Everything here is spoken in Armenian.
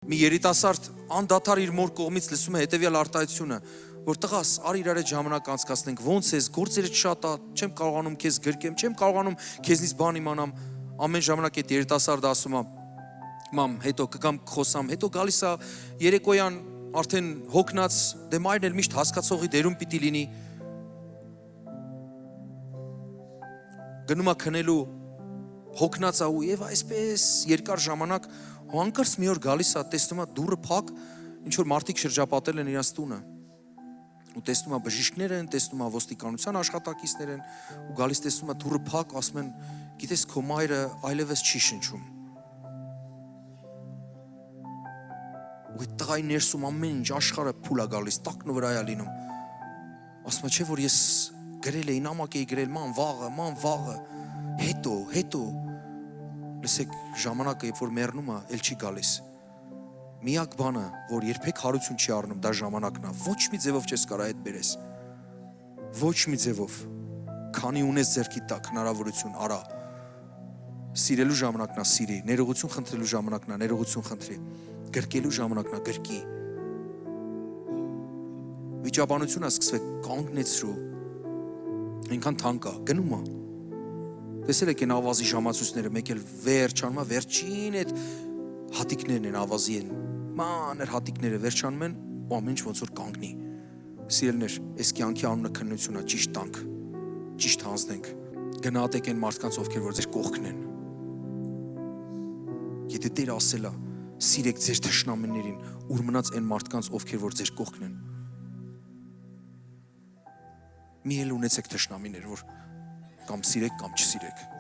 Մի երիտասարդ անդադար իր մոր կողմից լսում է հետևյալ արտահայտությունը, որ տղաս, արի իրար հետ ժամանակ անցկացնենք, ոնց ես, գործերը շատ է, չեմ կարողանում քեզ գրկեմ, չեմ կարողանում քեզնից բան իմանամ, ամեն ժամանակ այդ երիտասարդը ասում է, մամ, հետո կգամ խոսամ, հետո գալիս է երեկոյան արդեն հոգնած, դե մայրն էլ միշտ հասկացողի դերում պիտի լինի, գնում է քնելու, հոգնած է ու եւ այսպես երկար ժամանակ հանկարծ մի օր գալիս է, տեսնում է դուռը փակ, ինչ որ մարդիկ շրջապատել են իրաց տունը։ Ու տեսնում է բժիշկներ են, տեսնում է ոստիկանության աշխատակիցներ են, ու գալիս տեսնում է դուռը փակ, ասում են, գիտես քո մայրը այլևս չի շնչում։ Ու այդ տղայի ներսում ամեն ինչ աշխարհը փուլ է գալիս, տակն ու վրա է լինում։ Ասում է, չէ՞ որ ես գրել էի, նամակ էի գրել, ման վաղը, հետո լսեք, ժամանակը երբ որ մեռնում է, էլ չի գալիս։ Միակ բանը, որ երբեք հարություն չի առնում, դա ժամանակն է։ Ոչ մի ձևով չես կարող այդ բերես։ Ոչ մի ձևով։ Քանի ունես ձեռքի տակ հնարավորություն, արա։ Սիրելու ժամանակն է, սիրի, ներողություն խնդրելու ժամանակն է, ներողություն խնդրի։ Գրկելու ժամանակն է, գրկի։ Վիճաբանությունը սկսվեք կանգնեցրու։ Այնքան թանկ է, գնում է։ Տեսել եք այն ավազի ժամացույցները, մեկ էլ վերջանում է, վերջին այդ հատիկներն են ավազի են, մանր հատիկները վերջանում են ու ամեն ինչ ոնց որ կանգնի։ Սիրելիներ, այս կյանքի անունը քննություն է, ճիշտ տանք, ճիշտ հանձնենք, գնահատեք այն մարդկանց, ովքեր որ ձեր կողքն են։ Եթե Տերը ասել է, սիրեք ձեր թշնամիներին, ուր մնաց այն մարդկանց, ովքեր որ ձեր կողքն են։ Մի էլ ունեցեք թշնամիներ, որ կամ սիրեք կամ չսիրեք։